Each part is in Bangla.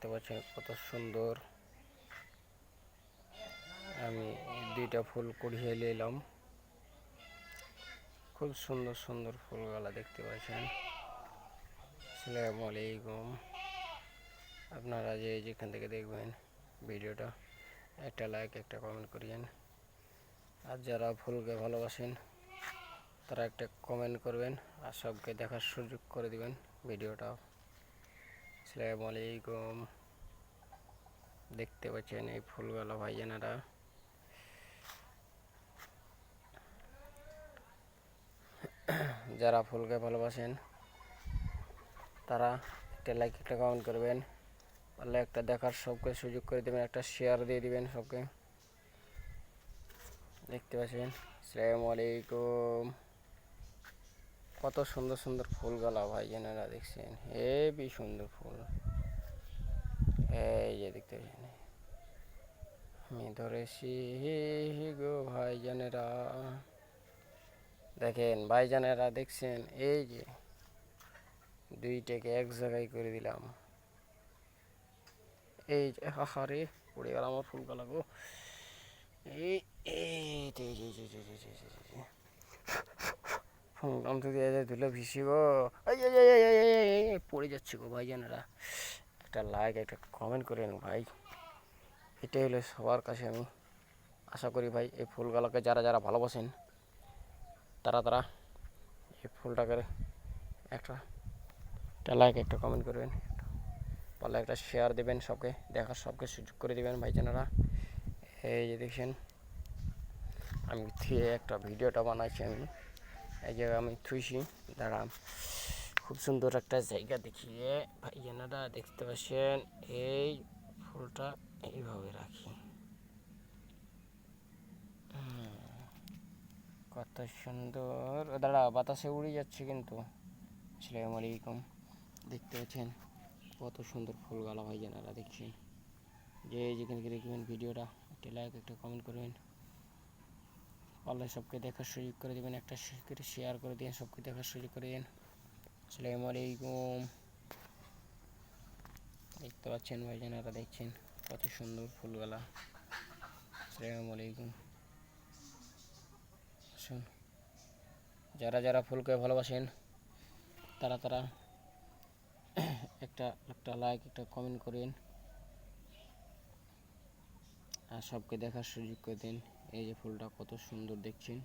দেখতে পাচ্ছেন কত সুন্দর। আমি দুইটা ফুল কুড়িয়ে নিলাম। খুব সুন্দর সুন্দর ফুলগুলা দেখতে পাচ্ছেন। আসসালামু আলাইকুম। আপনারা যেখান থেকে দেখবেন ভিডিওটা, একটা লাইক একটা কমেন্ট করিয়েন। আর যারা ফুলকে ভালোবাসেন তারা একটা কমেন্ট করবেন আর সবকে দেখার সুযোগ করে দিবেন ভিডিওটা। আসসালামু আলাইকুম। দেখতে পাচ্ছেন এই ফুলগুলো ভাইজানেরা। যারা ফুলকে ভালোবাসেন তারা একটা লাইক একটা কমেন্ট করবেন, পারলে একটা দেখার সবকে সুযোগ করে দেবেন, একটা শেয়ার দিয়ে দিবেন সবকে। দেখতে পাচ্ছেন। আসসালামু আলাইকুম। কত সুন্দর সুন্দর ফুলগুলা ভাইজানেরা দেখছেন, হেবি সুন্দর ফুল। এই যে দেখতে পাচ্ছেন, আমি ধরেছি গো ভাইজানেরা। দেখেন ভাইজানেরা দেখছেন, এই যে দুইটাকে এক জায়গায় করে দিলাম। এই যে হাহারে পড়ে গেল আমার ফুলগুলা গো। এই ফোন তো দিয়ে যায় ধুলে ভিসি গো। পড়ে যাচ্ছে গো ভাইজানেরা। একটা লাইক একটা কমেন্ট করেন ভাই, এটাই হলো সবার কাছে আমি আশা করি ভাই। এই ফুলগুলোকে যারা যারা ভালোবাসেন তারা এই ফুলটাকে একটা লাইক একটা কমেন্ট করবেন, পারলে একটা শেয়ার দেবেন, সবকে দেখার সবকে সুযোগ করে দেবেন ভাইজানেরা। এই যে দেখছেন আমি থুয়ে একটা ভিডিওটা বানাইছি। আমি এই জায়গায় আমি থুইছি, দাঁড়ান খুব সুন্দর একটা জায়গা দেখিয়ে ভাইজানেরা দেখতে পাচ্ছেন। এই ফুলটা এইভাবে রাখি, কত সুন্দর। দাঁড়া বাতাসে উড়ে যাচ্ছে কিন্তু। আসসালামু আলাইকুম। দেখতে পাচ্ছেন কত সুন্দর ফুলগুলা ভাইজানেরা দেখছেন। যেখানে দেখবেন ভিডিওটা একটা লাইক একটা কমেন্ট করবেন, পারলে সবকে দেখার সুযোগ করে দেবেন, একটা করে শেয়ার করে দিন, সবকে দেখার সুযোগ করে দিন। আসসালামু আলাইকুম। দেখতে পাচ্ছেন ভাইজানেরা দেখছেন কত সুন্দর ফুলগুলা। আসসালামু আলাইকুম। শুন, যারা যারা ফুলকে ভালোবাসেন তারা একটা লাইক একটা কমেন্ট করেন আর সবকে দেখার সুযোগ করে দিন। এই যে ফুলটা কত সুন্দর দেখছেন।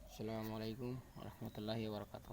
আসসালামু আলাইকুম ওয়া রাহমাতুল্লাহি ওয়া বারাকাতুহু।